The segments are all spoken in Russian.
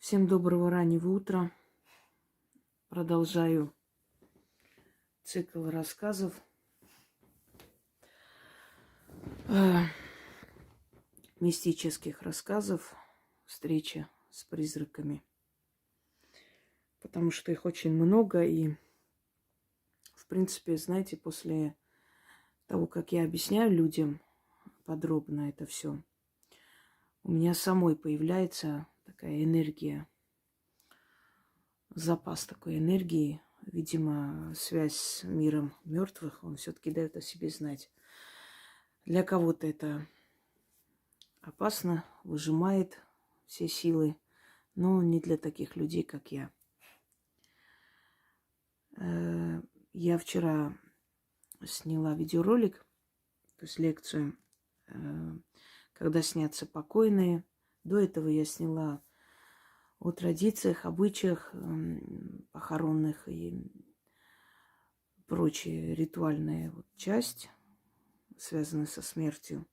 Всем доброго раннего утра. Продолжаю цикл рассказов. Мистических рассказов. Встреча с призраками. Потому что их очень много. И, в принципе, знаете, после того, как я объясняю людям подробно это все, у меня самой появляется такая энергия, запас такой энергии. Видимо, связь с миром мертвых, он все-таки дает о себе знать. Для кого-то это опасно, выжимает все силы, но не для таких людей, как я. Я вчера сняла видеоролик, то есть лекцию, когда снятся покойные. До этого я сняла о традициях, обычаях похоронных и прочая ритуальная часть, связанная со смертью.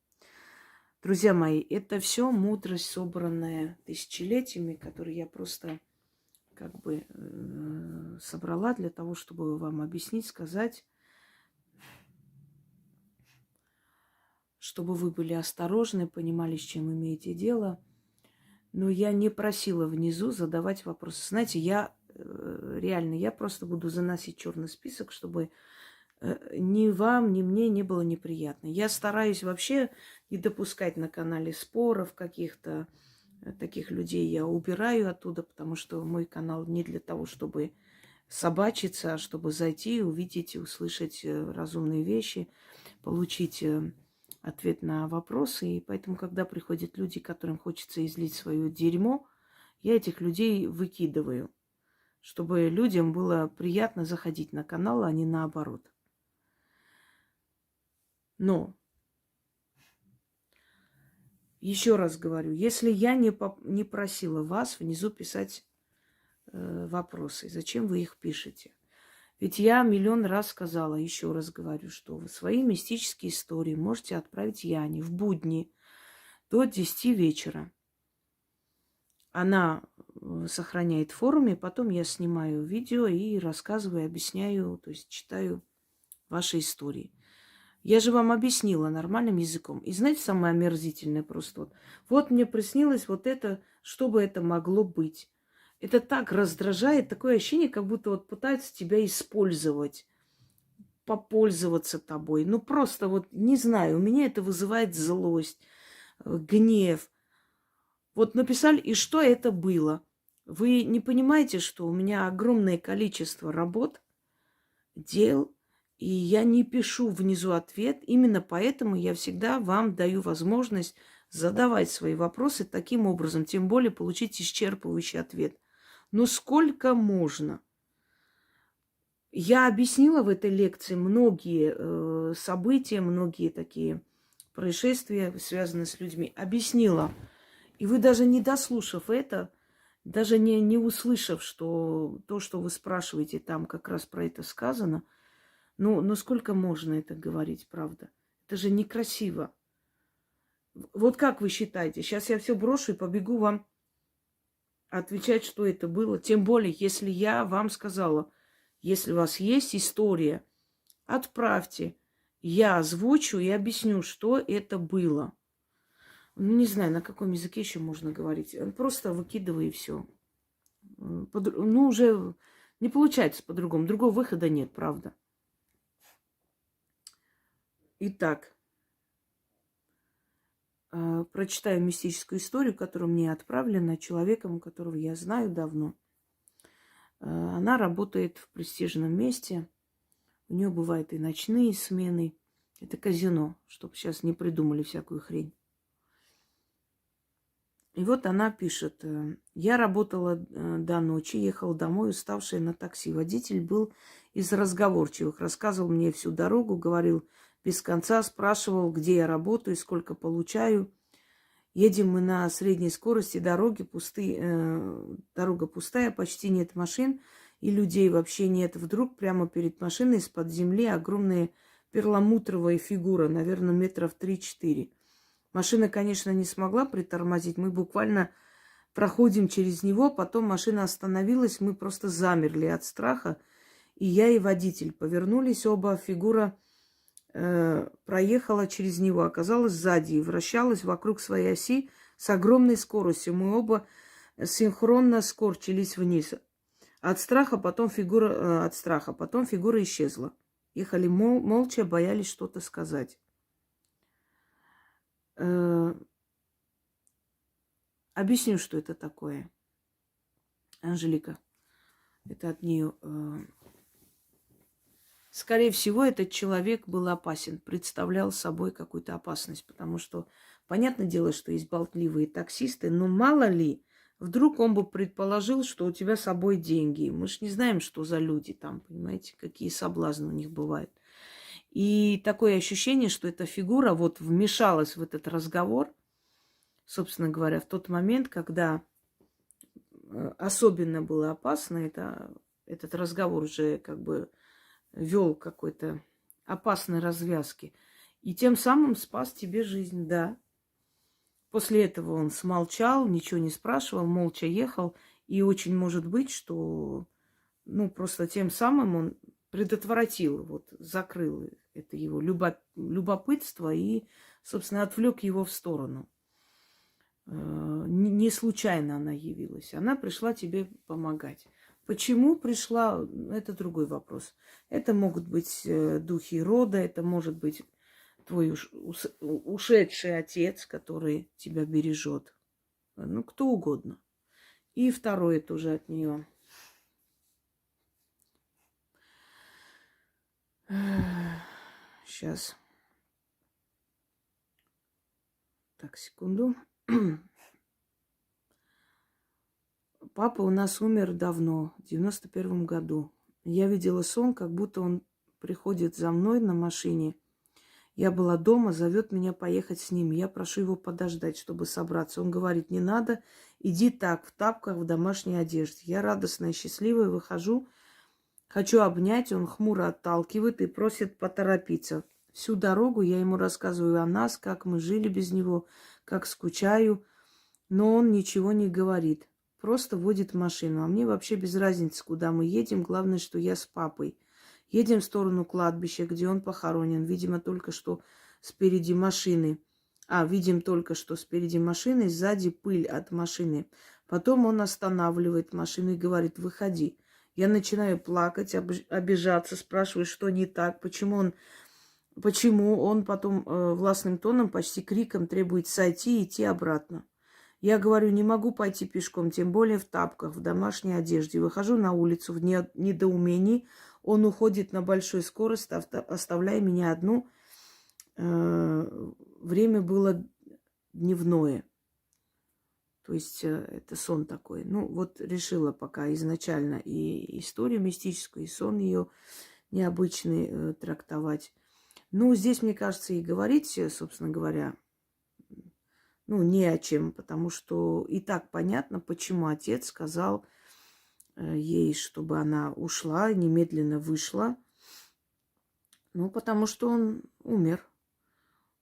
Друзья мои, это все мудрость, собранная тысячелетиями, которые я просто собрала для того, чтобы вам объяснить, сказать, чтобы вы были осторожны, понимали, с чем имеете дело. Но я не просила внизу задавать вопросы. Знаете, я просто буду заносить черный список, чтобы ни вам, ни мне не было неприятно. Я стараюсь вообще не допускать на канале споров каких-то. Таких людей я убираю оттуда, потому что мой канал не для того, чтобы собачиться, а чтобы зайти, увидеть, услышать разумные вещи, получить ответ на вопросы. И поэтому, когда приходят люди, которым хочется излить свое дерьмо, я этих людей выкидываю, чтобы людям было приятно заходить на канал, а не наоборот. Но, еще раз говорю, если я не просила вас внизу писать вопросы, зачем вы их пишете? Ведь я миллион раз сказала, еще раз говорю, что вы свои мистические истории можете отправить Яне в будни до 10 вечера. Она сохраняет в форуме, потом я снимаю видео и рассказываю, объясняю, то есть читаю ваши истории. Я же вам объяснила нормальным языком. И знаете, самое омерзительное просто вот мне приснилось вот это, что бы это могло быть. Это так раздражает, такое ощущение, как будто вот пытаются тебя использовать, попользоваться тобой. Ну просто вот не знаю, у меня это вызывает злость, гнев. Вот написали, и что это было? Вы не понимаете, что у меня огромное количество работ, дел, и я не пишу внизу ответ. Именно поэтому я всегда вам даю возможность задавать свои вопросы таким образом, тем более получить исчерпывающий ответ. Но сколько можно? Я объяснила в этой лекции многие события, многие такие происшествия, связанные с людьми. Объяснила. И вы даже не дослушав это, даже не услышав, что то, что вы спрашиваете, там как раз про это сказано, ну сколько можно это говорить, правда? Это же некрасиво. Вот как вы считаете? Сейчас я все брошу и побегу вам отвечать, что это было. Тем более, если я вам сказала, если у вас есть история, отправьте. Я озвучу и объясню, что это было. Ну, не знаю, на каком языке еще можно говорить. Просто выкидывай и все. Ну, уже не получается по-другому. Другого выхода нет, правда. Итак, прочитаю мистическую историю, которая мне отправлена человеком, которого я знаю давно. Она работает в престижном месте. У нее бывают и ночные смены. Это казино, чтобы сейчас не придумали всякую хрень. И вот она пишет. Я работала до ночи, ехала домой, уставшая на такси. Водитель был из разговорчивых. Рассказывал мне всю дорогу, говорил без конца, спрашивал, где я работаю, сколько получаю. Едем мы на средней скорости, дорога пустая, почти нет машин и людей вообще нет. Вдруг прямо перед машиной из-под земли огромная перламутровая фигура, наверное, метров 3-4. Машина, конечно, не смогла притормозить. Мы буквально проходим через него, потом машина остановилась, мы просто замерли от страха. И я, и водитель повернулись, оба фигура проехала через него, оказалась сзади и вращалась вокруг своей оси с огромной скоростью. Мы оба синхронно скорчились вниз. От страха потом фигура исчезла. Ехали молча, боялись что-то сказать. Объясню, что это такое. Анжелика, это от нее. Скорее всего, этот человек был опасен, представлял собой какую-то опасность, потому что, понятное дело, что есть болтливые таксисты, но мало ли, вдруг он бы предположил, что у тебя с собой деньги. Мы ж не знаем, что за люди там, понимаете, какие соблазны у них бывают. И такое ощущение, что эта фигура вот вмешалась в этот разговор, собственно говоря, в тот момент, когда особенно было опасно, этот разговор уже как бы вел к какой-то опасной развязке. И тем самым спас тебе жизнь, да. После этого он смолчал, ничего не спрашивал, молча ехал. И очень может быть, что просто тем самым он предотвратил, вот, закрыл это его любопытство и, собственно, отвлек его в сторону. Не случайно она явилась. Она пришла тебе помогать. Почему пришла, это другой вопрос. Это могут быть духи рода, это может быть твой ушедший отец, который тебя бережет. Кто угодно. И второе тоже от нее. Сейчас. Так, секунду. Папа у нас умер давно, в 91 году. Я видела сон, как будто он приходит за мной на машине. Я была дома, зовет меня поехать с ним. Я прошу его подождать, чтобы собраться. Он говорит, не надо, иди так, в тапках, в домашней одежде. Я радостная, счастливая, выхожу, хочу обнять, он хмуро отталкивает и просит поторопиться. Всю дорогу я ему рассказываю о нас, как мы жили без него, как скучаю, но он ничего не говорит. Просто водит машину. А мне вообще без разницы, куда мы едем. Главное, что я с папой. Едем в сторону кладбища, где он похоронен. Видимо, только что спереди машины. Видим только что спереди машины, сзади пыль от машины. Потом он останавливает машину и говорит, выходи. Я начинаю плакать, обижаться, спрашиваю, что не так, почему он потом властным тоном, почти криком требует сойти и идти обратно. Я говорю, не могу пойти пешком, тем более в тапках, в домашней одежде. Выхожу на улицу в недоумении. Он уходит на большой скорости, оставляя меня одну. Время было дневное. То есть это сон такой. Решила пока изначально и историю мистическую, и сон ее необычный трактовать. Здесь, мне кажется, и говорить, собственно говоря, не о чем, потому что и так понятно, почему отец сказал ей, чтобы она ушла, немедленно вышла. Потому что он умер.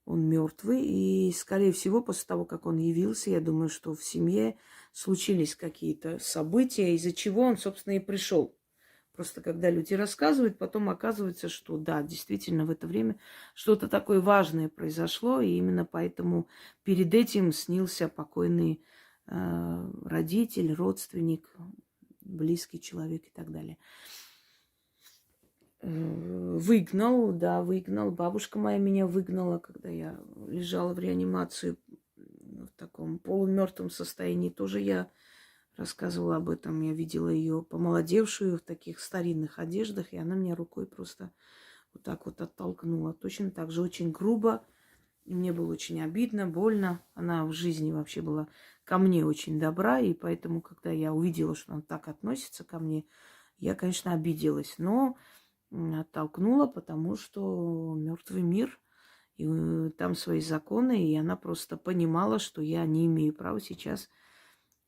Он мертвый. И, скорее всего, после того, как он явился, я думаю, что в семье случились какие-то события, из-за чего он, собственно, и пришел. Просто когда люди рассказывают, потом оказывается, что да, действительно в это время что-то такое важное произошло, и именно поэтому перед этим снился покойный родитель, родственник, близкий человек и так далее. Выгнал. Бабушка моя меня выгнала, когда я лежала в реанимации в таком полумертвом состоянии. Тоже я рассказывала об этом. Я видела ее помолодевшую в таких старинных одеждах, и она меня рукой просто вот так вот оттолкнула. Точно так же очень грубо. И мне было очень обидно, больно. Она в жизни вообще была ко мне очень добра, и поэтому, когда я увидела, что она так относится ко мне, я, конечно, обиделась. Но оттолкнула, потому что мертвый мир, и там свои законы, и она просто понимала, что я не имею права сейчас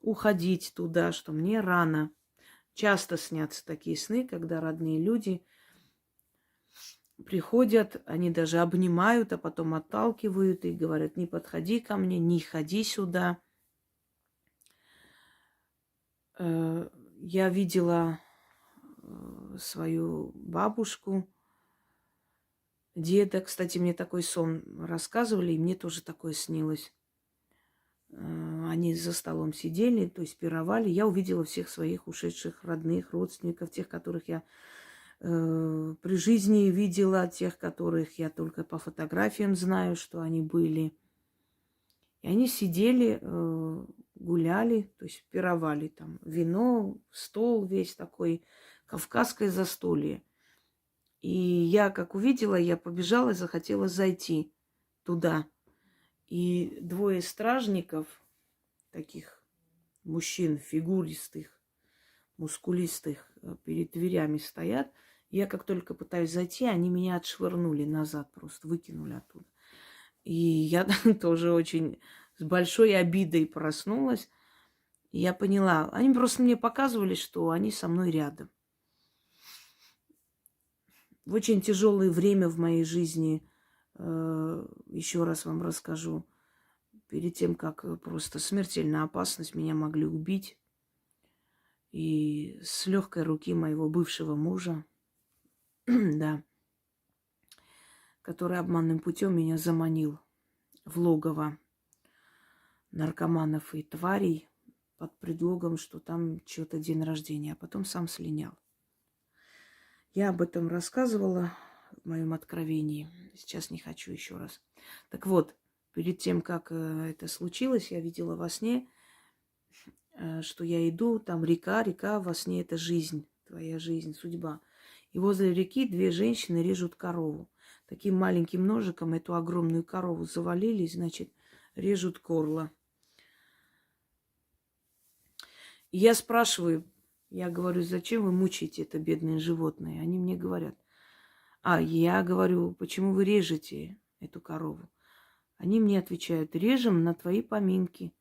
уходить туда, что мне рано. Часто снятся такие сны, когда родные люди приходят, они даже обнимают, а потом отталкивают и говорят, не подходи ко мне, не ходи сюда. Я видела свою бабушку, деда. Кстати, мне такой сон рассказывали, и мне тоже такое снилось. Они за столом сидели, то есть пировали. Я увидела всех своих ушедших родных, родственников, тех, которых я при жизни видела, тех, которых я только по фотографиям знаю, что они были. И они сидели, гуляли, то есть пировали там. Вино, стол весь такой, кавказское застолье. И я, как увидела, я побежала и захотела зайти туда. И двое стражников, таких мужчин, фигуристых, мускулистых, перед дверями стоят. Я как только пытаюсь зайти, они меня отшвырнули назад, просто выкинули оттуда. И я тоже очень с большой обидой проснулась. И я поняла, они просто мне показывали, что они со мной рядом. В очень тяжелое время в моей жизни, еще раз вам расскажу, перед тем, как просто смертельная опасность, меня могли убить. И с легкой руки моего бывшего мужа, да, который обманным путем меня заманил в логово наркоманов и тварей под предлогом, что там что-то день рождения, а потом сам слинял. Я об этом рассказывала в моем откровении. Сейчас не хочу еще раз. Так вот, перед тем, как это случилось, я видела во сне, что я иду, там река, во сне это жизнь, твоя жизнь, судьба. И возле реки две женщины режут корову. Таким маленьким ножиком эту огромную корову завалили, значит, режут горло. И я спрашиваю, я говорю, зачем вы мучаете это бедное животное? Они мне говорят, я говорю, почему вы режете эту корову? Они мне отвечают, режем на твои поминки.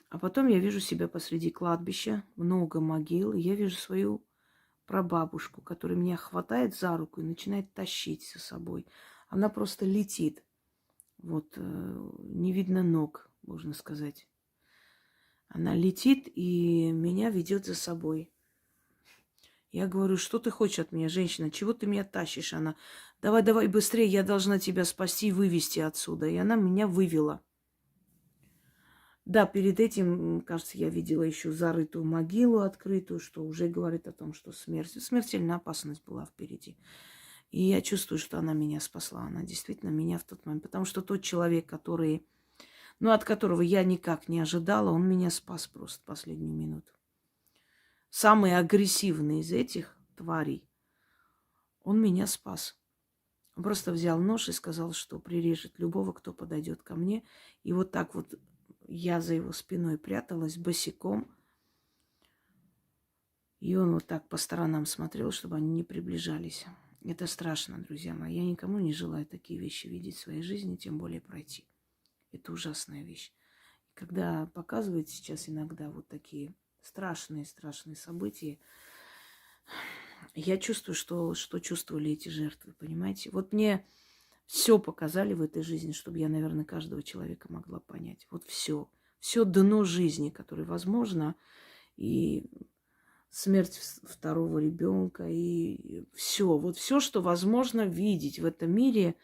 А потом я вижу себя посреди кладбища, много могил, и я вижу свою прабабушку, которая меня хватает за руку и начинает тащить за собой. Она просто летит. Вот, не видно ног, можно сказать. Она летит и меня ведет за собой. Я говорю, что ты хочешь от меня, женщина? Чего ты меня тащишь? Она, давай быстрее, я должна тебя спасти и вывести отсюда. И она меня вывела. Да, перед этим, кажется, я видела еще зарытую могилу открытую, что уже говорит о том, что смертельная опасность была впереди. И я чувствую, что она меня спасла. Она действительно меня в тот момент. Потому что тот человек, который, от которого я никак не ожидала, он меня спас просто в последнюю минуту. Самый агрессивный из этих тварей, он меня спас. Он просто взял нож и сказал, что прирежет любого, кто подойдет ко мне. И вот так вот я за его спиной пряталась босиком. И он вот так по сторонам смотрел, чтобы они не приближались. Это страшно, друзья мои. Я никому не желаю такие вещи видеть в своей жизни, тем более пройти. Это ужасная вещь. И когда показывают сейчас иногда вот такие страшные события, я чувствую, что чувствовали эти жертвы, понимаете? Вот мне все показали в этой жизни, чтобы я, наверное, каждого человека могла понять. Вот все. Все дно жизни, которое возможно, и смерть второго ребенка, и все. Вот все, что возможно видеть в этом мире,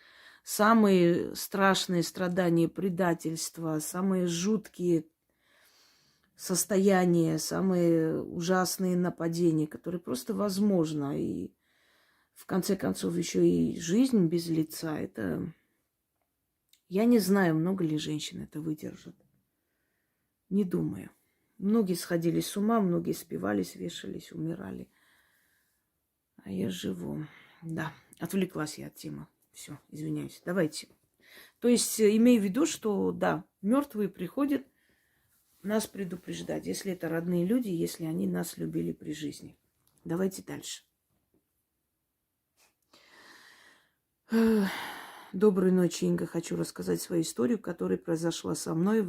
самые страшные страдания, предательства, самые жуткие состояния, самые ужасные нападения, которые просто возможно. И в конце концов еще и жизнь без лица. Это я не знаю, много ли женщин это выдержат. Не думаю. Многие сходили с ума, многие спивались, вешались, умирали. А я живу. Да, отвлеклась я от темы. Все, извиняюсь. Давайте. То есть, имею в виду, что, да, мертвые приходят нас предупреждать, если это родные люди, если они нас любили при жизни. Давайте дальше. Доброй ночи, Инга. Хочу рассказать свою историю, которая произошла со мной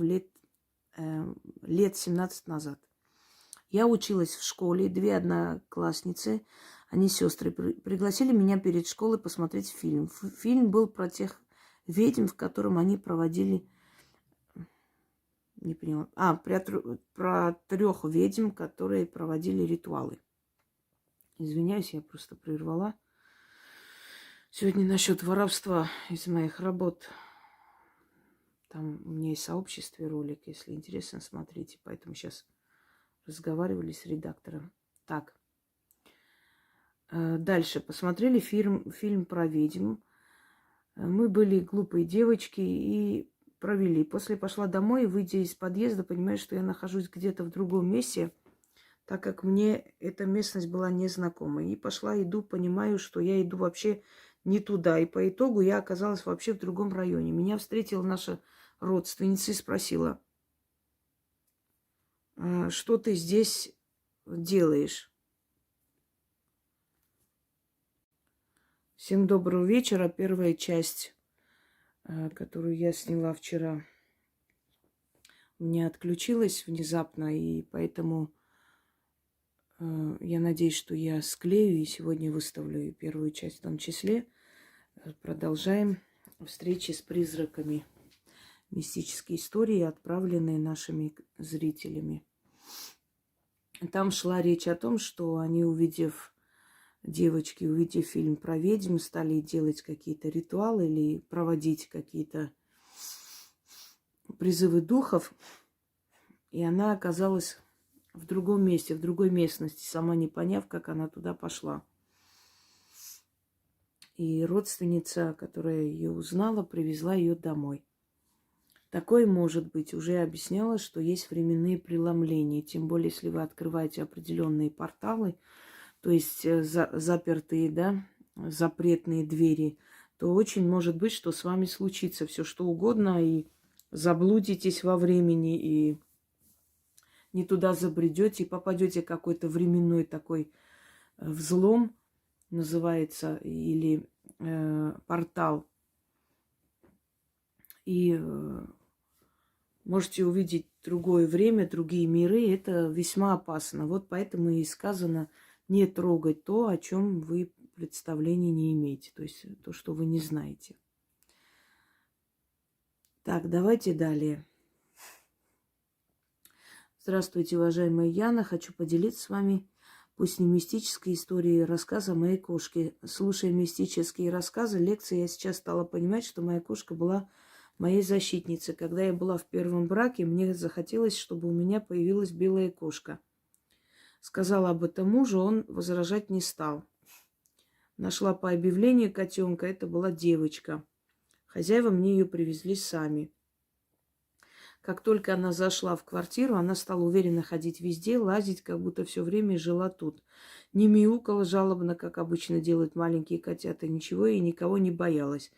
лет 17 назад. Я училась в школе, две одноклассницы, они сестры, пригласили меня перед школой посмотреть фильм. Фильм был про тех ведьм, в котором они проводили Не поняла. Про 3 ведьм, которые проводили ритуалы. Извиняюсь, я просто прервала. Сегодня насчет воровства из моих работ. Там у меня есть в сообществе ролик, если интересно, смотрите. Поэтому сейчас разговаривали с редактором. Так. Дальше. Посмотрели фильм про ведьм. Мы были глупые девочки и провели. После пошла домой, выйдя из подъезда, понимаю, что я нахожусь где-то в другом месте, так как мне эта местность была незнакома. И пошла, иду, понимаю, что я иду вообще не туда. И по итогу я оказалась вообще в другом районе. Меня встретила наша родственница и спросила: что ты здесь делаешь? Всем доброго вечера. Первая часть, которую я сняла вчера, у меня отключилась внезапно, и поэтому я надеюсь, что я склею и сегодня выставлю и первую часть в том числе. Продолжаем встречи с призраками. Мистические истории, отправленные нашими зрителями. Там шла речь о том, что они, девочки, увидев фильм про ведьм, стали делать какие-то ритуалы или проводить какие-то призывы духов. И она оказалась в другом месте, в другой местности, сама не поняв, как она туда пошла. И родственница, которая ее узнала, привезла ее домой. Такое может быть. Уже объясняла, что есть временные преломления. Тем более, если вы открываете определенные порталы, то есть запертые, да, запретные двери, то очень может быть, что с вами случится все что угодно, и заблудитесь во времени, и не туда забредете, и попадете в какой-то временной такой взлом, называется, или портал. И можете увидеть другое время, другие миры. Это весьма опасно. Вот поэтому и сказано не трогать то, о чем вы представления не имеете. То есть то, что вы не знаете. Так, давайте далее. Здравствуйте, уважаемая Яна. Хочу поделиться с вами, пусть не мистической историей, рассказ о моей кошке. Слушая мистические рассказы, лекции, я сейчас стала понимать, что моя кошка была моей защитницей. Когда я была в первом браке, мне захотелось, чтобы у меня появилась белая кошка. Сказала об этом мужу, он возражать не стал. Нашла по объявлению котенка, это была девочка. Хозяева мне ее привезли сами. Как только она зашла в квартиру, она стала уверенно ходить везде, лазить, как будто все время жила тут. Не мяукала жалобно, как обычно делают маленькие котята, ничего и никого не боялась.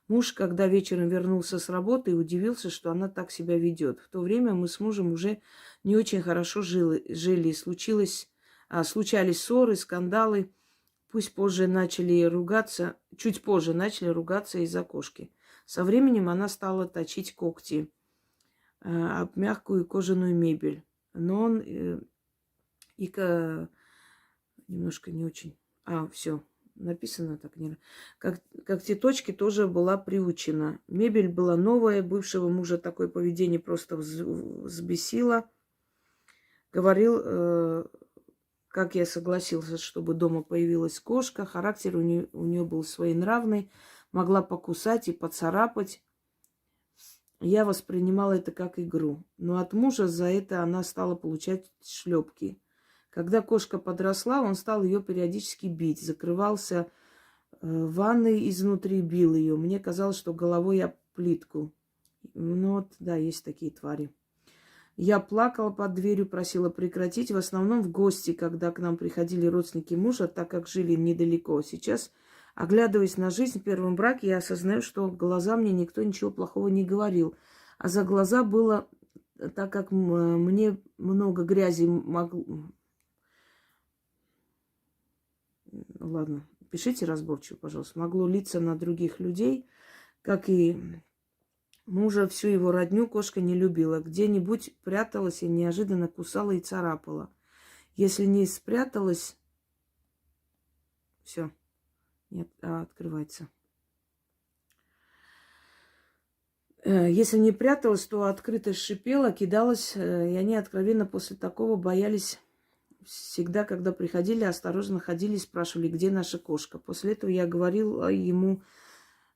Муж, когда вечером вернулся с работы, удивился, что она так себя ведет. В то время мы с мужем уже не очень хорошо жили. Случались ссоры, скандалы. Чуть позже начали ругаться из-за кошки. Со временем она стала точить когти об мягкую кожаную мебель. Но он немножко не очень. Все, написано так. Как цветочки тоже была приучена. Мебель была новая, бывшего мужа такое поведение просто взбесило. Говорил, как я согласился, чтобы дома появилась кошка. Характер у нее был своенравный, могла покусать и поцарапать. Я воспринимала это как игру. Но от мужа за это она стала получать шлепки. Когда кошка подросла, он стал ее периодически бить. Закрывался в ванной изнутри, бил ее. Мне казалось, что головой об плитку. Ну вот, да, есть такие твари. Я плакала под дверью, просила прекратить. В основном в гости, когда к нам приходили родственники мужа, так как жили недалеко. Сейчас, оглядываясь на жизнь в первом браке, я осознаю, что в глаза мне никто ничего плохого не говорил. А за глаза было, так как мне много грязи могло... Ладно, пишите разборчиво, пожалуйста. Могло литься на других людей, как и мужа, всю его родню кошка не любила. Где-нибудь пряталась и неожиданно кусала и царапала. Если не спряталась... Все, нет, открывается. Если не пряталась, то открыто шипела, кидалась, и они откровенно после такого боялись всегда, когда приходили, осторожно ходили, спрашивали, где наша кошка. После этого я говорила ему,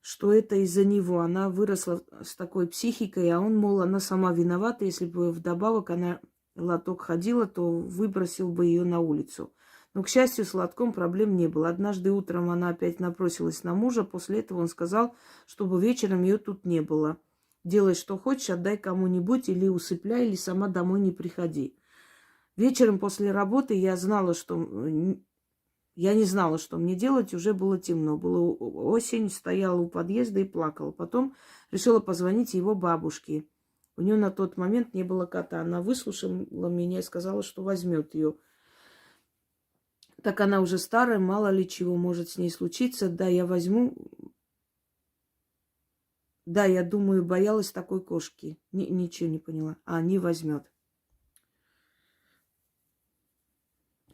что это из-за него. Она выросла с такой психикой, а он, мол, она сама виновата. Если бы вдобавок она лоток ходила, то выбросил бы ее на улицу. Но, к счастью, с лотком проблем не было. Однажды утром она опять набросилась на мужа. После этого он сказал, чтобы вечером ее тут не было. Делай, что хочешь, отдай кому-нибудь или усыпляй, или сама домой не приходи. Вечером после работы я не знала, что мне делать, уже было темно. Была осень, стояла у подъезда и плакала. Потом решила позвонить его бабушке. У нее на тот момент не было кота. Она выслушала меня и сказала, что возьмет ее. Так она уже старая, мало ли чего может с ней случиться. Да, я возьму. Да, я думаю, боялась такой кошки. Ничего не поняла. Не возьмет.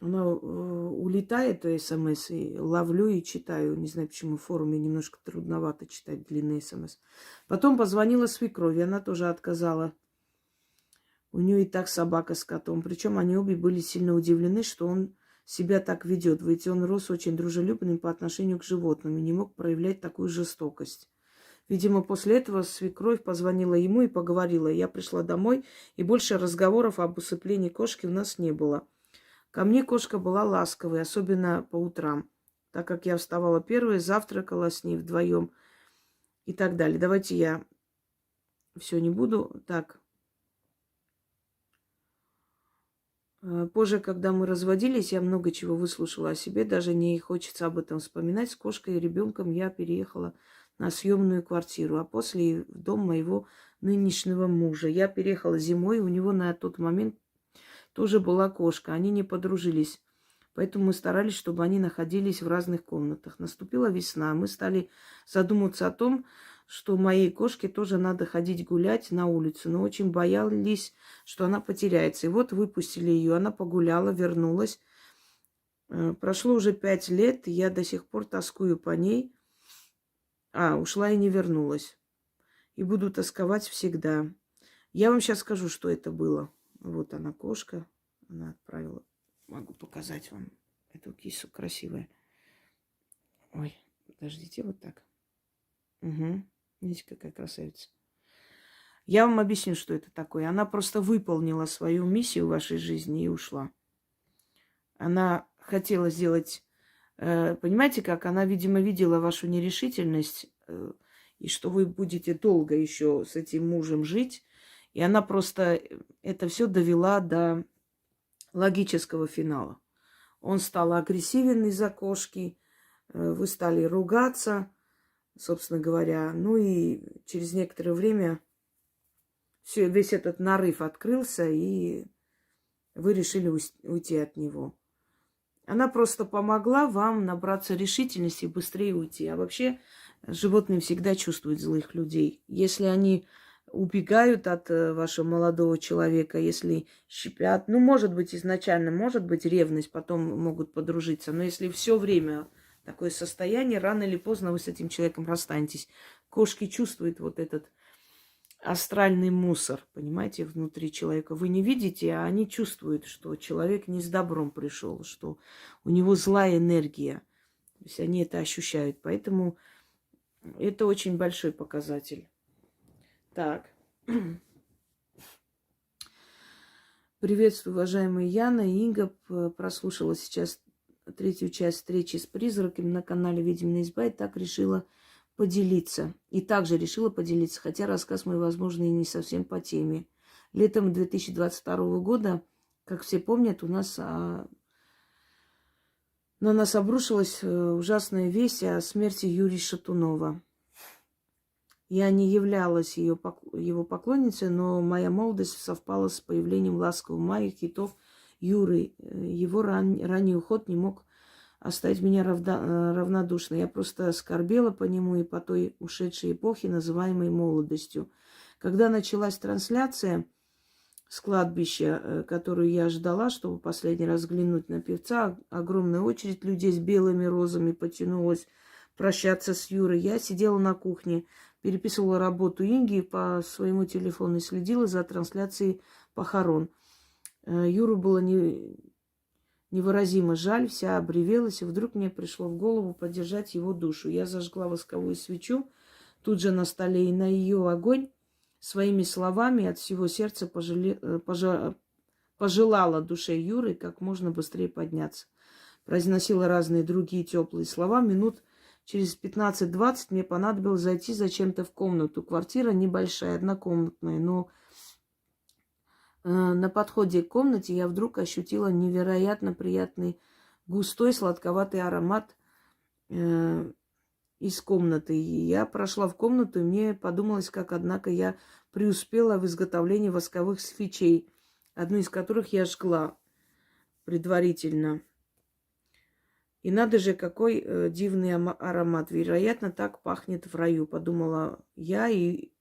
Она улетает, то СМС, и ловлю и читаю. Не знаю, почему в форуме немножко трудновато читать длинные СМС. Потом позвонила свекрови, она тоже отказала. У нее и так собака с котом. Причем они обе были сильно удивлены, что он себя так ведет. Ведь он рос очень дружелюбным по отношению к животным и не мог проявлять такую жестокость. Видимо, после этого свекровь позвонила ему и поговорила. Я пришла домой, и больше разговоров об усыплении кошки у нас не было. Ко мне кошка была ласковой, особенно по утрам, так как я вставала первой, завтракала с ней вдвоем и так далее. Давайте я все не буду. Так. Позже, когда мы разводились, я много чего выслушала о себе, даже не хочется об этом вспоминать. С кошкой и ребенком я переехала на съемную квартиру, а после в дом моего нынешнего мужа. Я переехала зимой, у него на тот момент тоже была кошка. Они не подружились. Поэтому мы старались, чтобы они находились в разных комнатах. Наступила весна. Мы стали задумываться о том, что моей кошке тоже надо ходить гулять на улицу. Но очень боялись, что она потеряется. И вот выпустили ее. Она погуляла, вернулась. Прошло уже 5 лет. И я до сих пор тоскую по ней. Ушла и не вернулась. И буду тосковать всегда. Я вам сейчас скажу, что это было. Вот она, кошка. Она отправила. Могу показать вам эту кису красивая. Ой, подождите, вот так. Угу. Видите, какая красавица. Я вам объясню, что это такое. Она просто выполнила свою миссию в вашей жизни и ушла. Она хотела сделать... Понимаете, как? Она, видимо, видела вашу нерешительность, и что вы будете долго еще с этим мужем жить. И она просто это все довела до логического финала. Он стал агрессивен из-за кошки, вы стали ругаться, собственно говоря. Ну и через некоторое время весь этот нарыв открылся, и вы решили уйти от него. Она просто помогла вам набраться решительности и быстрее уйти. А вообще животные всегда чувствуют злых людей. Если они убегают от вашего молодого человека, если щипят. Может быть, изначально, может быть, ревность, потом могут подружиться. Но если все время такое состояние, рано или поздно вы с этим человеком расстанетесь. Кошки чувствуют вот этот астральный мусор, понимаете, внутри человека. Вы не видите, а они чувствуют, что человек не с добром пришел, что у него злая энергия. То есть они это ощущают. Поэтому это очень большой показатель. Так. Приветствую, уважаемые Яна и Инга. Прослушала сейчас 3-ю часть встречи с призраками на канале «Ведьмина изба» и так решила поделиться. И также решила поделиться, хотя рассказ мой, возможно, и не совсем по теме. Летом 2022 года, как все помнят, на нас обрушилась ужасная весть о смерти Юрия Шатунова. Я не являлась его поклонницей, но моя молодость совпала с появлением «Ласкового мая» хитов Юры. Его ранний уход не мог оставить меня равнодушной. Я просто скорбела по нему и по той ушедшей эпохе, называемой молодостью. Когда началась трансляция с кладбища, которую я ждала, чтобы последний раз взглянуть на певца, огромная очередь людей с белыми розами потянулась прощаться с Юрой. Я сидела на кухне, переписывала работу Инги по своему телефону и следила за трансляцией похорон. Юру было невыразимо жаль, вся обревелась, и вдруг мне пришло в голову поддержать его душу. Я зажгла восковую свечу, тут же на столе, и на ее огонь своими словами от всего сердца пожелала душе Юры как можно быстрее подняться. Произносила разные другие теплые слова. Минут через 15-20 мне понадобилось зайти зачем-то в комнату. Квартира небольшая, однокомнатная, но на подходе к комнате я вдруг ощутила невероятно приятный густой сладковатый аромат из комнаты. И я прошла в комнату, и мне подумалось, как, однако, я преуспела в изготовлении восковых свечей, одну из которых я жгла предварительно. И надо же, какой дивный аромат. Вероятно, так пахнет в раю, подумала я и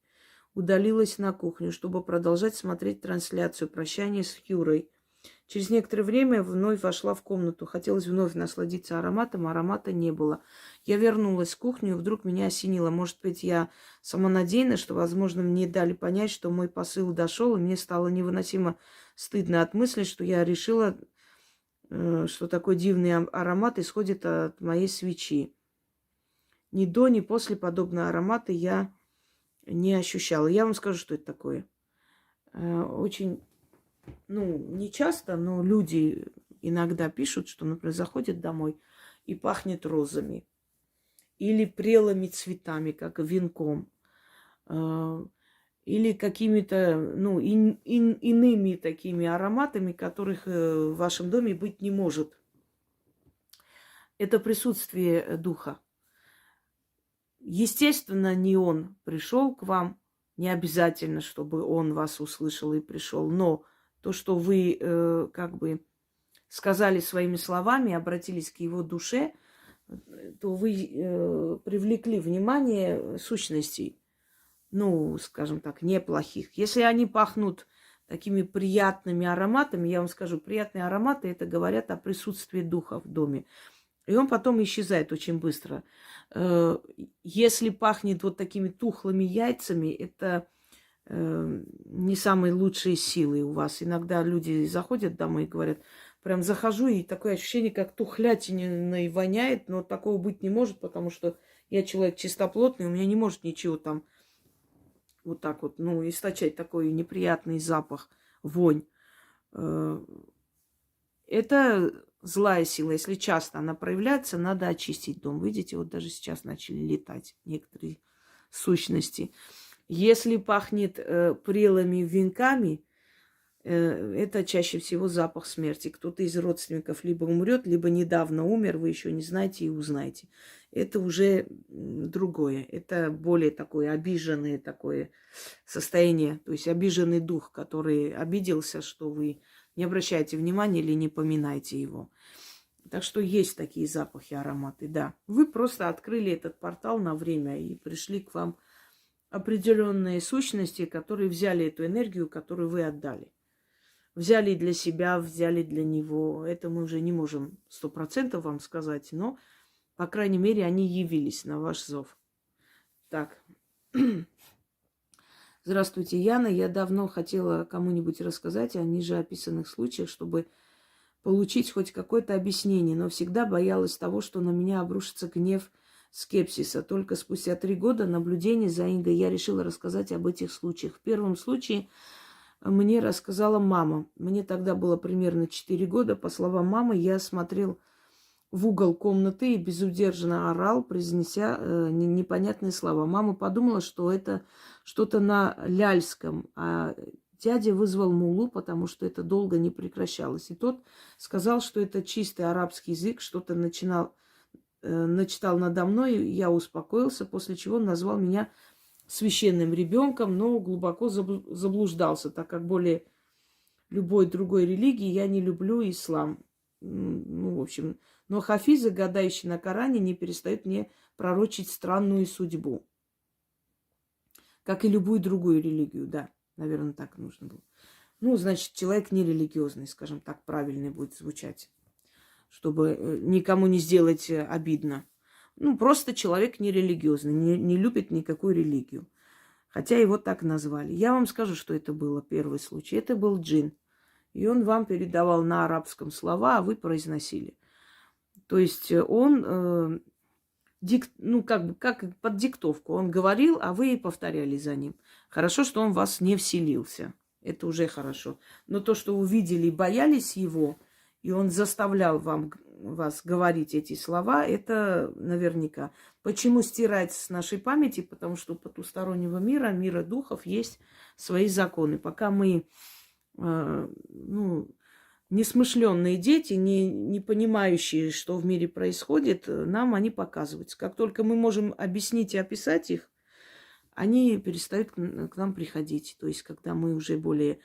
удалилась на кухню, чтобы продолжать смотреть трансляцию прощания с Юрой. Через некоторое время вновь вошла в комнату. Хотелось вновь насладиться ароматом, аромата не было. Я вернулась в кухню, и вдруг меня осенило. Может быть, я самонадеянна, что, возможно, мне дали понять, что мой посыл дошел, и мне стало невыносимо стыдно от мысли, что я решила, что такой дивный аромат исходит от моей свечи. Ни до, ни после подобного аромата я не ощущала. Я вам скажу, что это такое. Очень, не часто, но люди иногда пишут, что, например, заходят домой и пахнет розами или прелыми цветами, как венком, или какими-то, иными такими ароматами, которых в вашем доме быть не может. Это присутствие духа. Естественно, не он пришел к вам, не обязательно, чтобы он вас услышал и пришел, но то, что вы сказали своими словами, обратились к его душе, то вы привлекли внимание сущностей, скажем так, неплохих. Если они пахнут такими приятными ароматами, я вам скажу, приятные ароматы, это говорят о присутствии духа в доме. И он потом исчезает очень быстро. Если пахнет вот такими тухлыми яйцами, это не самые лучшие силы у вас. Иногда люди заходят домой и говорят, прям захожу, и такое ощущение, как тухлятиной воняет, но такого быть не может, потому что я человек чистоплотный, у меня не может ничего там вот так вот, источать такой неприятный запах, вонь. Это злая сила. Если часто она проявляется, надо очистить дом. Видите, вот даже сейчас начали летать некоторые сущности. Если пахнет прелыми венками, это чаще всего запах смерти. Кто-то из родственников либо умрет, либо недавно умер, вы еще не знаете и узнаете. Это уже другое. Это более такое обиженное такое состояние. То есть обиженный дух, который обиделся, что вы не обращайте внимания или не поминайте его. Так что есть такие запахи, ароматы, да. Вы просто открыли этот портал на время и пришли к вам определенные сущности, которые взяли эту энергию, которую вы отдали. Взяли для себя, взяли для него. Это мы уже не можем 100% вам сказать, но, по крайней мере, они явились на ваш зов. Так. Здравствуйте, Яна. Я давно хотела кому-нибудь рассказать о ниже описанных случаях, чтобы получить хоть какое-то объяснение, но всегда боялась того, что на меня обрушится гнев скепсиса. Только спустя 3 года наблюдений за Ингой я решила рассказать об этих случаях. В первом случае мне рассказала мама. Мне тогда было примерно 4 года. По словам мамы, я смотрел в угол комнаты и безудержно орал, произнеся непонятные слова. Мама подумала, что это что-то на ляльском, а дядя вызвал муллу, потому что это долго не прекращалось. И тот сказал, что это чистый арабский язык, что-то начитал надо мной, я успокоился, после чего он назвал меня священным ребенком, но глубоко заблуждался, так как более любой другой религии я не люблю ислам. В общем, но хафизы, гадающие на Коране, не перестают мне пророчить странную судьбу. Как и любую другую религию, да. Наверное, так нужно было. Значит, человек нерелигиозный, скажем так, правильный будет звучать, чтобы никому не сделать обидно. Ну, просто человек нерелигиозный, не любит никакую религию. Хотя его так назвали. Я вам скажу, что это было первый случай. Это был джин. И он вам передавал на арабском слова, а вы произносили. То есть он, ну, как бы, как под диктовку. Он говорил, а вы повторяли за ним. Хорошо, что он в вас не вселился. Это уже хорошо. Но то, что увидели и боялись его, и он заставлял вас говорить эти слова, это наверняка. Почему стирается с нашей памяти? Потому что у потустороннего мира, мира духов, есть свои законы. Пока мы, ну, несмышленные дети, не понимающие, что в мире происходит, нам они показываются. Как только мы можем объяснить и описать их, они перестают к нам приходить. То есть, когда мы уже более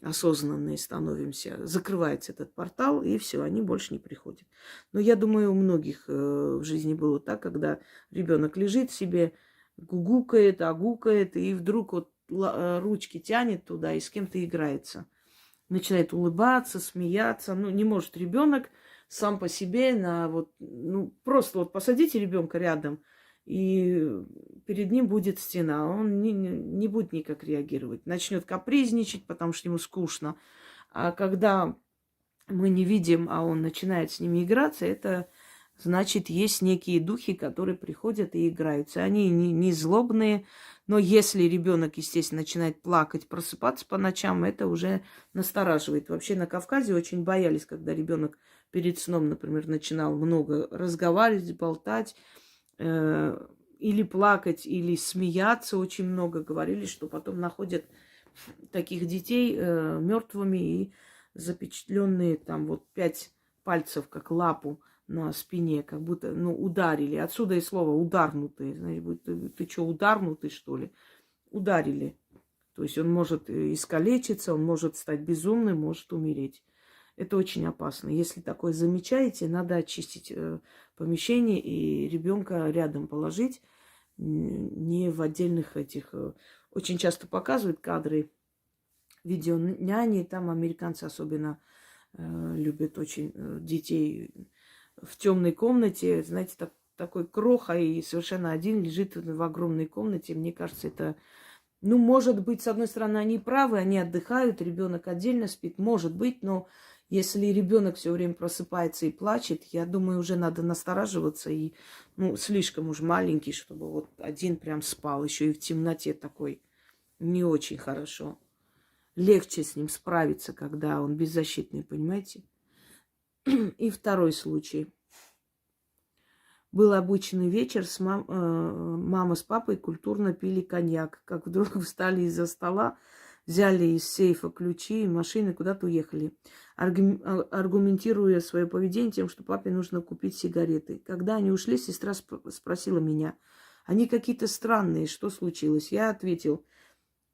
осознанные становимся, закрывается этот портал, и все, они больше не приходят. Но я думаю, у многих в жизни было так, когда ребенок лежит себе, гугукает, агукает, и вдруг вот ручки тянет туда и с кем-то играется. Начинает улыбаться, смеяться. Ну, не может ребенок сам по себе ну, просто вот посадите ребенка рядом, и перед ним будет стена. Он не будет никак реагировать. Начнет капризничать, потому что ему скучно. А когда мы не видим, а он начинает с ними играться, это значит, есть некие духи, которые приходят и играются. Они не злобные, но если ребенок, естественно, начинает плакать, просыпаться по ночам, это уже настораживает. Вообще на Кавказе очень боялись, когда ребенок перед сном, например, начинал много разговаривать, болтать, или плакать, или смеяться. Очень много говорили, что потом находят таких детей мертвыми и запечатленные там вот 5 пальцев, как лапу на спине, как будто, ну, ударили. Отсюда и слово ударнутые. Знаете, ты что, ударнутый, что ли? Ударили. То есть он может искалечиться, он может стать безумным, может умереть. Это очень опасно. Если такое замечаете, надо очистить помещение и ребенка рядом положить, не в отдельных этих. Очень часто показывают кадры видео няни, там американцы особенно любят очень детей в темной комнате, знаете, такой кроха и совершенно один лежит в огромной комнате. Мне кажется, это, ну, может быть, с одной стороны, они правы, они отдыхают, ребенок отдельно спит, может быть, но если ребенок все время просыпается и плачет, я думаю, уже надо настораживаться и, ну, слишком уж маленький, чтобы вот один прям спал, еще и в темноте такой, не очень хорошо. Легче с ним справиться, когда он беззащитный, понимаете? И второй случай. Был обычный вечер, мама с папой культурно пили коньяк. Как вдруг встали из-за стола, взяли из сейфа ключи и машины, куда-то уехали, аргументируя свое поведение тем, что папе нужно купить сигареты. Когда они ушли, сестра спросила меня, они какие-то странные, что случилось? Я ответил,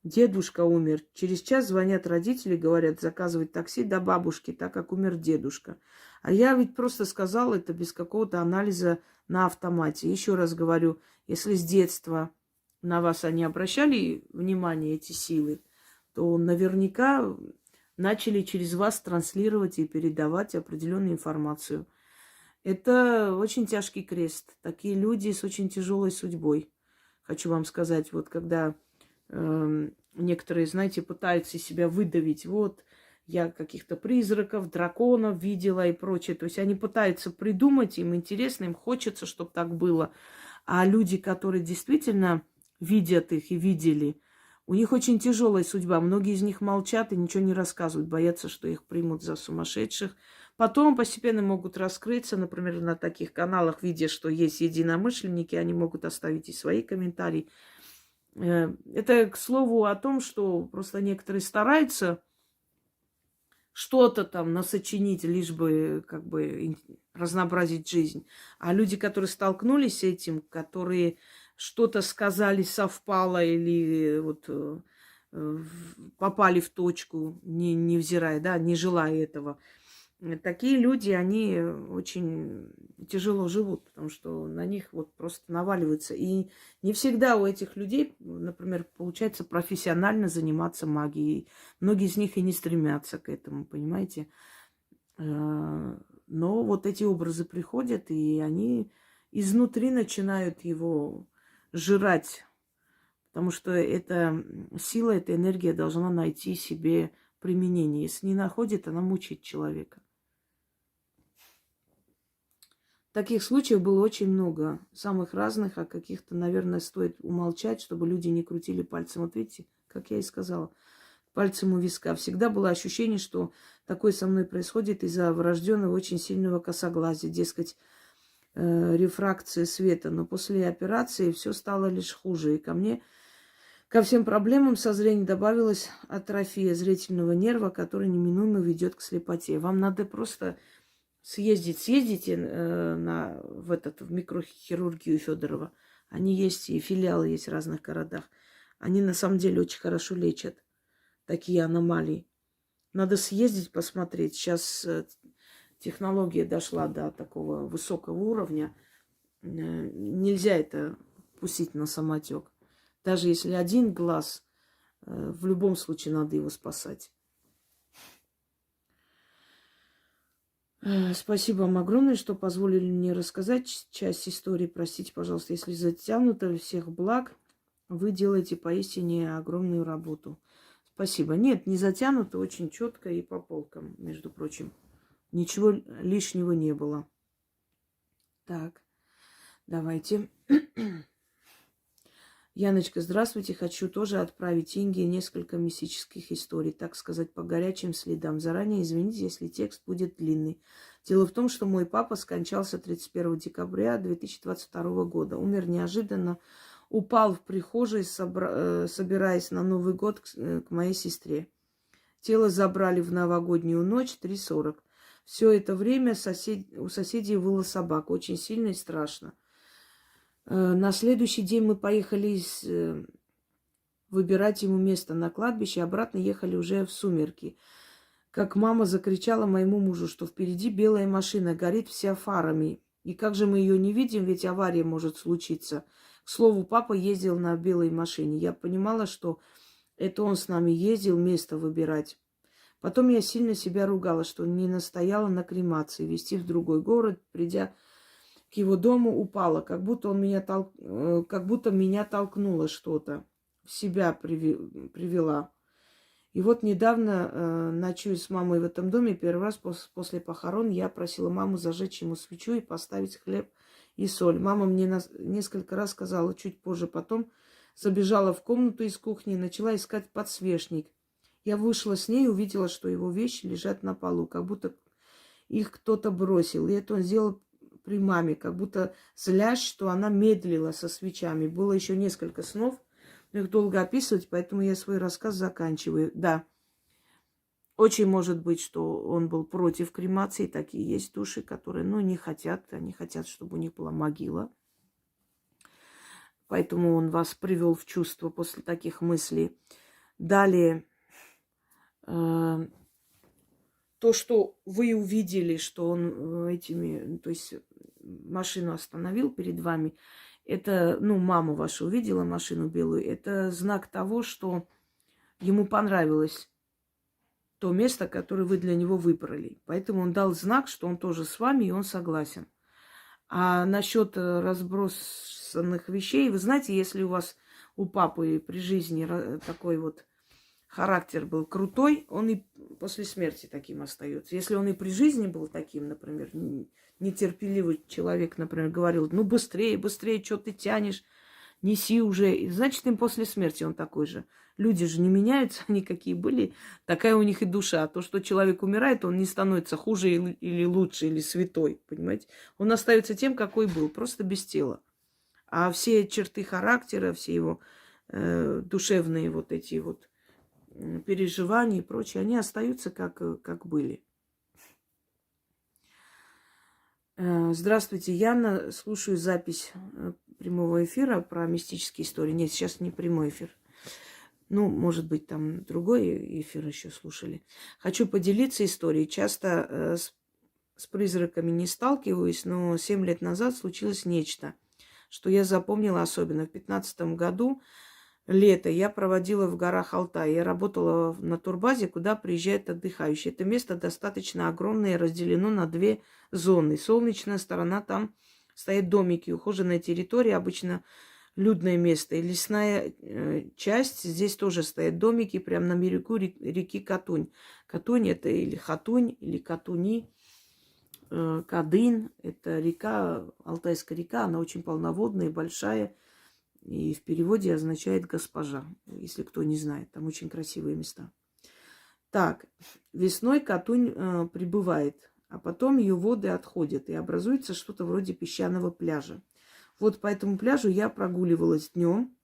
дедушка умер. Через час звонят родители, говорят, заказывать такси до бабушки, так как умер дедушка. А я ведь просто сказала это без какого-то анализа на автомате. Еще раз говорю, если с детства на вас они обращали внимание, эти силы, то наверняка начали через вас транслировать и передавать определенную информацию. Это очень тяжкий крест. Такие люди с очень тяжелой судьбой. Хочу вам сказать, вот когда некоторые, знаете, пытаются себя выдавить. Вот, я каких-то призраков, драконов видела и прочее. То есть они пытаются придумать, им интересно, им хочется, чтобы так было. А люди, которые действительно видят их и видели, у них очень тяжелая судьба. Многие из них молчат и ничего не рассказывают, боятся, что их примут за сумасшедших. Потом постепенно могут раскрыться, например, на таких каналах, видя, что есть единомышленники, они могут оставить и свои комментарии. Это, к слову, о том, что просто некоторые стараются что-то там насочинить, лишь бы как бы разнообразить жизнь. А люди, которые столкнулись с этим, которые что-то сказали, совпало или вот попали в точку, невзирая, да, не желая этого, такие люди, они очень тяжело живут, потому что на них вот просто наваливаются. И не всегда у этих людей, например, получается профессионально заниматься магией. Многие из них и не стремятся к этому, понимаете? Но вот эти образы приходят, и они изнутри начинают его жрать. Потому что эта сила, эта энергия должна найти себе применение. Если не находит, она мучает человека. Таких случаев было очень много, самых разных, а каких-то, наверное, стоит умолчать, чтобы люди не крутили пальцем. Вот видите, как я и сказала, пальцем у виска. Всегда было ощущение, что такое со мной происходит из-за врожденного очень сильного косоглазия, дескать, рефракции света. Но после операции все стало лишь хуже. И ко всем проблемам со зрением добавилась атрофия зрительного нерва, которая неминуемо ведет к слепоте. Вам надо просто съездите в микрохирургию Федорова. Они есть, и филиалы есть в разных городах. Они на самом деле очень хорошо лечат такие аномалии. Надо съездить, посмотреть. Сейчас технология дошла до такого высокого уровня. Нельзя это пустить на самотек. Даже если один глаз, в любом случае надо его спасать. Спасибо вам огромное, что позволили мне рассказать часть истории. Простите, пожалуйста, если затянуто. Всех благ. Вы делаете поистине огромную работу. Спасибо. Нет, не затянуто, очень четко и по полкам, между прочим. Ничего лишнего не было. Так, давайте. Яночка, здравствуйте. Хочу тоже отправить Инге несколько мистических историй, так сказать, по горячим следам. Заранее извините, если текст будет длинный. Дело в том, что мой папа скончался 31 декабря 2022 года. Умер неожиданно, упал в прихожей, собираясь на Новый год к моей сестре. Тело забрали в новогоднюю ночь 3:40. Все это время у соседей выла собака. Очень сильно и страшно. На следующий день мы поехали выбирать ему место на кладбище. Обратно ехали уже в сумерки. Как мама закричала моему мужу, что впереди белая машина, горит вся фарами. И как же мы ее не видим, ведь авария может случиться. К слову, папа ездил на белой машине. Я понимала, что это он с нами ездил место выбирать. Потом я сильно себя ругала, что не настояла на кремации, везти в другой город. Придя к его дому, упала, как будто меня толкнуло что-то, в себя привела. И вот недавно, ночуя с мамой в этом доме, первый раз после похорон, я просила маму зажечь ему свечу и поставить хлеб и соль. Мама мне несколько раз сказала, чуть позже потом, забежала в комнату из кухни и начала искать подсвечник. Я вышла с ней и увидела, что его вещи лежат на полу, как будто их кто-то бросил. И это он сделал при маме, как будто злясь, что она медлила со свечами. Было еще несколько снов, но их долго описывать, поэтому я свой рассказ заканчиваю. Да, очень может быть, что он был против кремации. Такие есть души, которые, не хотят. Они хотят, чтобы у них была могила. Поэтому он вас привел в чувство после таких мыслей. Далее, то, что вы увидели, что он то есть машину остановил перед вами, это, мама ваша увидела машину белую, это знак того, что ему понравилось то место, которое вы для него выбрали. Поэтому он дал знак, что он тоже с вами, и он согласен. А насчет разбросанных вещей, вы знаете, если у папы при жизни такой вот характер был крутой, он и после смерти таким остается. Если он и при жизни был таким, например, нетерпеливый человек, например, говорил, быстрее, быстрее, что ты тянешь, неси уже. И значит, им после смерти он такой же. Люди же не меняются, они какие были, такая у них и душа. То, что человек умирает, он не становится хуже или лучше, или святой, понимаете? Он остается тем, какой был, просто без тела. А все черты характера, все его душевные вот эти вот переживания и прочее, они остаются как были. Здравствуйте, Яна. Слушаю запись прямого эфира про мистические истории. Нет, сейчас не прямой эфир. Может быть, там другой эфир еще слушали. Хочу поделиться историей. Часто с призраками не сталкиваюсь, но 7 лет назад случилось нечто, что я запомнила особенно. В 2015 году лето я проводила в горах Алтая. Я работала на турбазе, куда приезжают отдыхающие. Это место достаточно огромное, разделено на 2 зоны. Солнечная сторона там стоят домики, ухоженная территория, обычно людное место. И лесная часть, здесь тоже стоят домики, прямо на берегу реки Катунь. Катунь это или Хатунь, или Катуни. Кадын – это река, Алтайская река, она очень полноводная, большая, и в переводе означает «госпожа», если кто не знает. Там очень красивые места. Так, весной Катунь прибывает, а потом ее воды отходят, и образуется что-то вроде песчаного пляжа. Вот по этому пляжу я прогуливалась днем,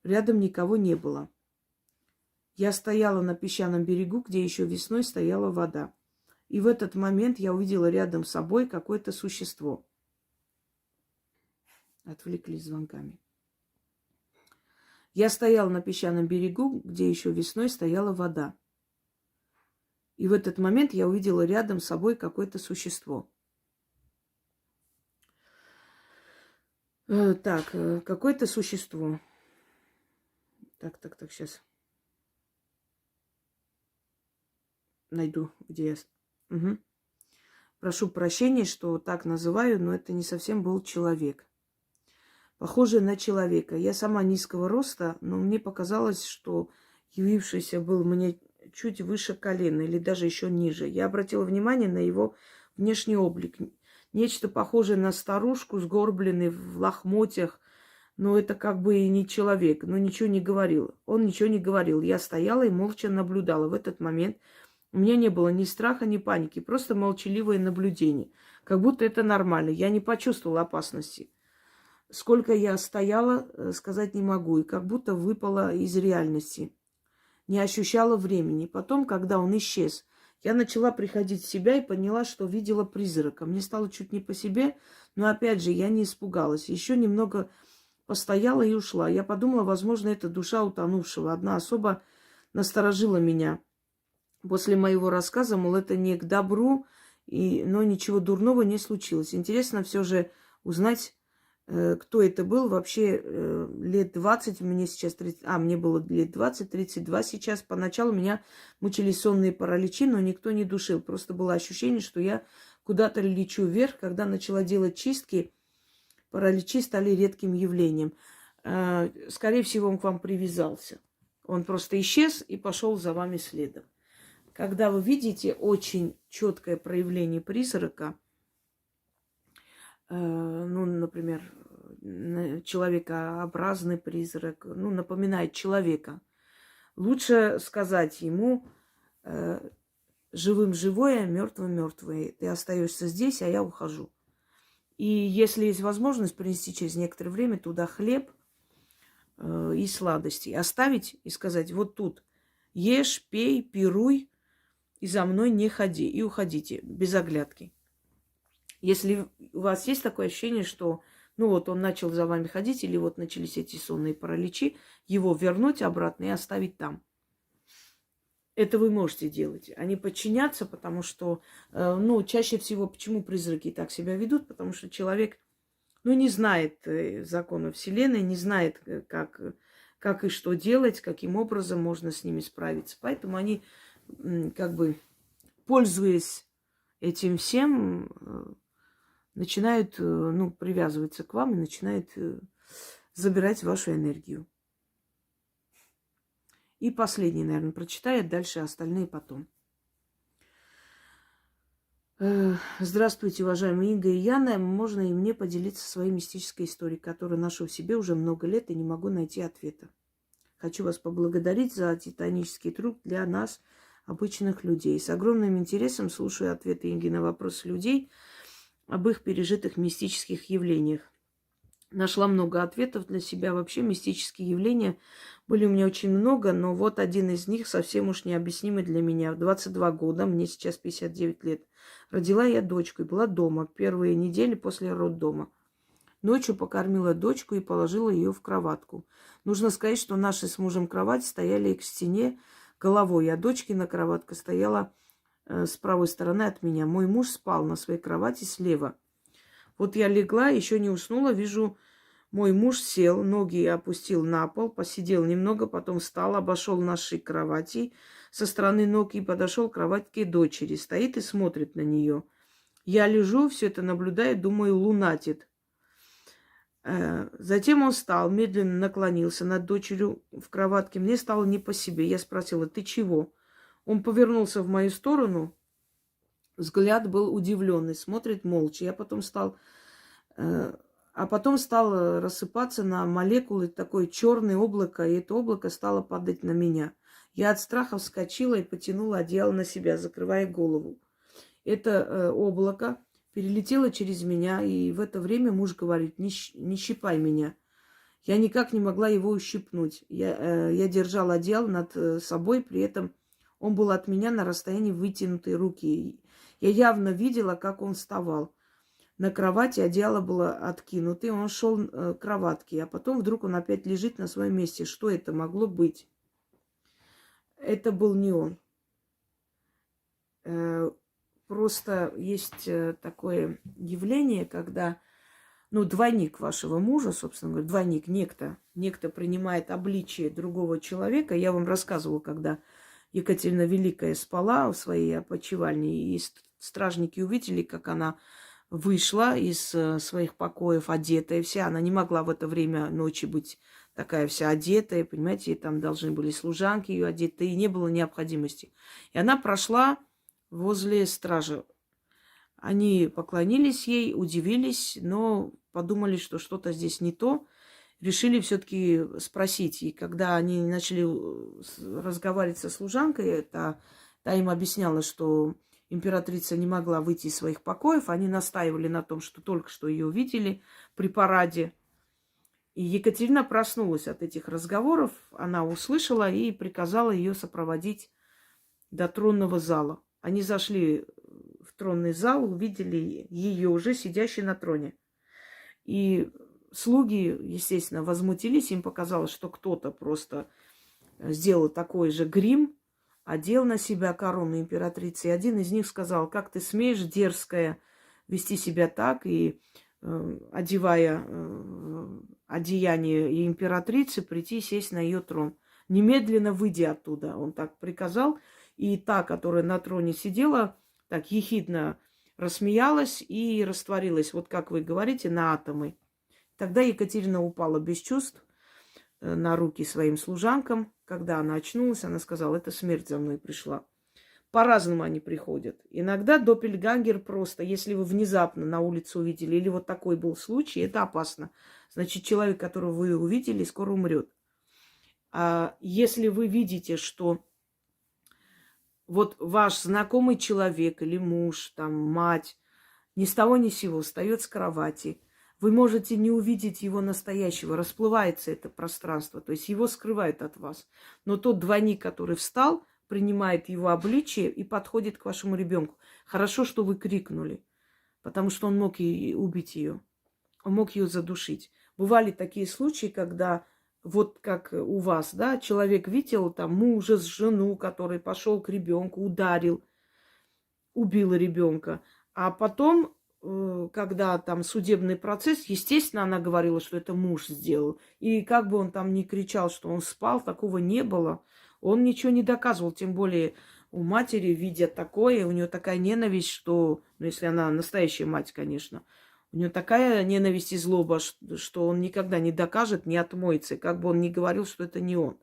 рядом никого не было. Я стояла на песчаном берегу, где еще весной стояла вода. И в этот момент я увидела рядом с собой какое-то существо. Отвлеклись звонками. Я стояла на песчаном берегу, где еще весной стояла вода. И в этот момент я увидела рядом с собой какое-то существо. Так, какое-то существо. Так, сейчас. Найду, где я... Угу. Прошу прощения, что так называю, но это не совсем был человек. Похоже на человека. Я сама низкого роста, но мне показалось, что явившийся был мне чуть выше колена или даже еще ниже. Я обратила внимание на его внешний облик. Нечто похожее на старушку, сгорбленной в лохмотьях, но это как бы и не человек, но ничего не говорил. Он ничего не говорил. Я стояла и молча наблюдала. В этот момент у меня не было ни страха, ни паники, просто молчаливое наблюдение. Как будто это нормально. Я не почувствовала опасности. Сколько я стояла, сказать не могу. И как будто выпала из реальности. Не ощущала времени. Потом, когда он исчез, я начала приходить в себя и поняла, что видела призрака. Мне стало чуть не по себе, но опять же я не испугалась. Еще немного постояла и ушла. Я подумала, возможно, это душа утонувшего. Одна особа насторожила меня. После моего рассказа, мол, это не к добру, но ничего дурного не случилось. Интересно все же узнать, кто это был. Вообще лет 20, мне сейчас 30, мне было лет 20, 32 сейчас. Поначалу меня мучили сонные параличи, но никто не душил. Просто было ощущение, что я куда-то лечу вверх. Когда начала делать чистки, параличи стали редким явлением. Скорее всего, он к вам привязался. Он просто исчез и пошел за вами следом. Когда вы видите очень четкое проявление призрака, например, человекообразный призрак, напоминает человека, лучше сказать ему живым живое, мертвым мертвое. Ты остаешься здесь, а я ухожу. И если есть возможность, принести через некоторое время туда хлеб и сладости, оставить и сказать: вот тут ешь, пей, пируй, и за мной не ходи, и уходите без оглядки. Если у вас есть такое ощущение, что он начал за вами ходить, или вот начались эти сонные параличи, его вернуть обратно и оставить там. Это вы можете делать, а не подчиняться, потому что, чаще всего, почему призраки так себя ведут, потому что человек, не знает законов Вселенной, не знает, как и что делать, каким образом можно с ними справиться. Поэтому они, пользуясь этим всем, начинают, привязываться к вам и начинают забирать вашу энергию. И последний, наверное, прочитаю, дальше остальные потом. Здравствуйте, уважаемые Инга и Яна. Можно и мне поделиться своей мистической историей, которую ношу в себе уже много лет и не могу найти ответа. Хочу вас поблагодарить за титанический труд для нас, обычных людей. С огромным интересом слушаю ответы Инги на вопросы людей об их пережитых мистических явлениях. Нашла много ответов для себя. Вообще мистические явления были у меня очень много, но вот один из них совсем уж необъяснимый для меня. В 22 года, мне сейчас 59 лет, родила я дочку и была дома первые недели после роддома. Ночью покормила дочку и положила ее в кроватку. Нужно сказать, что наши с мужем кровати стояли к стене головой, а дочкина кроватка стояла с правой стороны от меня. Мой муж спал на своей кровати слева. Вот я легла, еще не уснула, вижу, мой муж сел, ноги опустил на пол, посидел немного, потом встал, обошел наши кровати со стороны ног и подошел к кроватке дочери. Стоит и смотрит на нее. Я лежу, все это наблюдаю, думаю, лунатит. Затем он встал, медленно наклонился над дочерью в кроватке. Мне стало не по себе. Я спросила, ты чего? Он повернулся в мою сторону. Взгляд был удивленный, смотрит молча. А потом стал рассыпаться на молекулы такое черное облако, и это облако стало падать на меня. Я от страха вскочила и потянула одеяло на себя, закрывая голову. Это облако перелетело через меня, и в это время муж говорит, не щипай меня. Я никак не могла его ущипнуть. Я держала одеяло над собой, при этом он был от меня на расстоянии вытянутой руки. Я явно видела, как он вставал. На кровати одеяло было откинуто, и он шел к кроватке. А потом вдруг он опять лежит на своем месте. Что это могло быть? Это был не он. Просто есть такое явление, когда, двойник вашего мужа, собственно говоря, двойник, некто принимает обличие другого человека. Я вам рассказывала, когда Екатерина Великая спала в своей опочивальне, и стражники увидели, как она вышла из своих покоев, одетая вся. Она не могла в это время ночи быть такая вся одетая, понимаете, и там должны были служанки ее одеты, и не было необходимости. И она прошла возле стражи. Они поклонились ей, удивились, но подумали, что что-то здесь не то. Решили все-таки спросить. И когда они начали разговаривать со служанкой, та им объясняла, что императрица не могла выйти из своих покоев. Они настаивали на том, что только что ее увидели при параде. И Екатерина проснулась от этих разговоров. Она услышала и приказала ее сопроводить до тронного зала. Они зашли в тронный зал, увидели ее уже сидящей на троне. И слуги, естественно, возмутились. Им показалось, что кто-то просто сделал такой же грим, одел на себя корону императрицы. И один из них сказал, как ты смеешь, дерзкая, вести себя так, и одевая одеяние императрицы, прийти и сесть на ее трон. Немедленно выйди оттуда. Он так приказал. И та, которая на троне сидела, так ехидно рассмеялась и растворилась, вот как вы говорите, на атомы. Тогда Екатерина упала без чувств на руки своим служанкам. Когда она очнулась, она сказала, это смерть за мной пришла. По-разному они приходят. Иногда доппельгангер просто, если вы внезапно на улице увидели, или вот такой был случай, это опасно. Значит, человек, которого вы увидели, скоро умрет. А если вы видите, что вот ваш знакомый человек или муж, там, мать, ни с того ни с сего встает с кровати, вы можете не увидеть его настоящего, расплывается это пространство, то есть его скрывают от вас. Но тот двойник, который встал, принимает его обличие и подходит к вашему ребенку. Хорошо, что вы крикнули, потому что он мог убить ее, он мог ее задушить. Бывали такие случаи, когда вот как у вас, да, человек видел там мужа с жену, который пошел к ребенку, ударил, убил ребенка. А потом, когда там судебный процесс, естественно, она говорила, что это муж сделал. И как бы он там ни кричал, что он спал, такого не было. Он ничего не доказывал, тем более у матери, видя такое, у нее такая ненависть, что, если она настоящая мать, конечно, у него такая ненависть и злоба, что он никогда не докажет, не отмоется. Как бы он ни говорил, что это не он.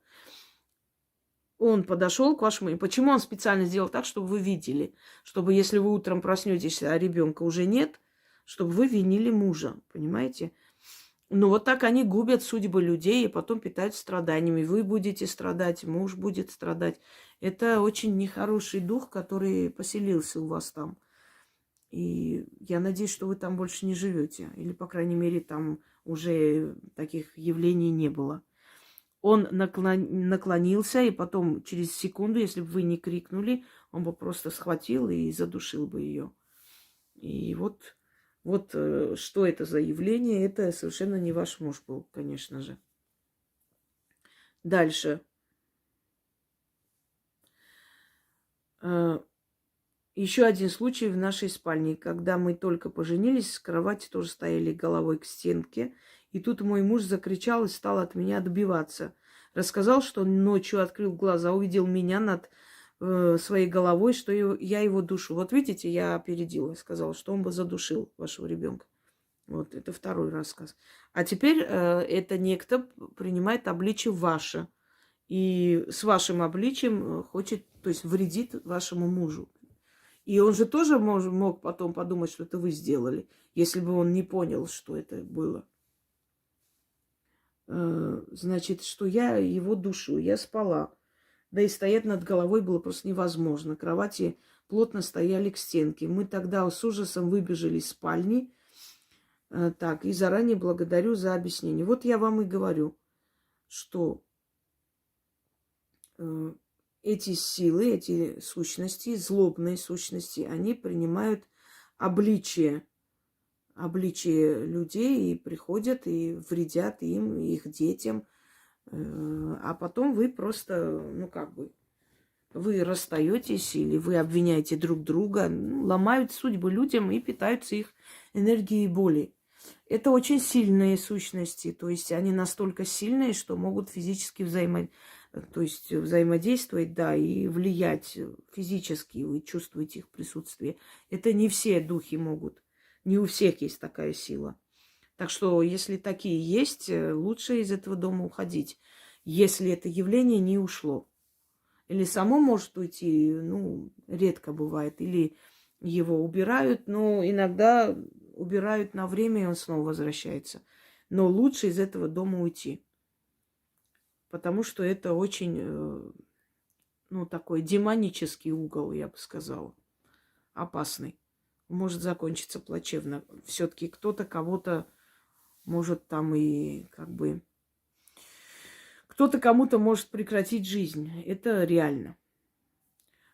Он подошел к вашему... И почему он специально сделал так, чтобы вы видели? Чтобы, если вы утром проснетесь, а ребенка уже нет, чтобы вы винили мужа. Понимаете? Ну, вот так они губят судьбы людей и потом питают страданиями. Вы будете страдать, муж будет страдать. Это очень нехороший дух, который поселился у вас там. И я надеюсь, что вы там больше не живете. Или, по крайней мере, там уже таких явлений не было. Он наклонился, и потом через секунду, если бы вы не крикнули, он бы просто схватил и задушил бы ее. И вот что это за явление, это совершенно не ваш муж был, конечно же. Дальше. Еще один случай в нашей спальне. Когда мы только поженились, с кровати тоже стояли головой к стенке. И тут мой муж закричал и стал от меня отбиваться. Рассказал, что ночью открыл глаза, увидел меня над своей головой, что я его душу. Вот видите, я опередила, сказала, что он бы задушил вашего ребенка. Вот это второй рассказ. А теперь это некто принимает обличие ваше. И с вашим обличием хочет, то есть вредит вашему мужу. И он же тоже мог потом подумать, что это вы сделали, если бы он не понял, что это было. Значит, что я его душу, я спала. Да и стоять над головой было просто невозможно. Кровати плотно стояли к стенке. Мы тогда с ужасом выбежали из спальни. Так, и заранее благодарю за объяснение. Вот я вам и говорю, что эти силы, эти сущности, злобные сущности, они принимают обличие людей и приходят и вредят им, и их детям. А потом вы просто, вы расстаетесь или вы обвиняете друг друга, ломают судьбы людям и питаются их энергией боли. Это очень сильные сущности, то есть они настолько сильные, что могут физически взаимодействовать, да, и влиять физически, вы чувствуете их присутствие. Это не все духи могут, не у всех есть такая сила. Так что, если такие есть, лучше из этого дома уходить, если это явление не ушло. Или само может уйти, редко бывает, или его убирают, но иногда убирают на время, и он снова возвращается. Но лучше из этого дома уйти. Потому что это очень, такой демонический угол, я бы сказала. Опасный. Может закончиться плачевно. Все-таки кто-то кого-то может там и кто-то кому-то может прекратить жизнь. Это реально.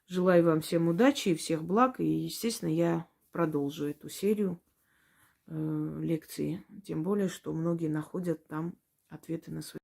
Желаю вам всем удачи и всех благ. И, естественно, я продолжу эту серию лекций. Тем более, что многие находят там ответы на свои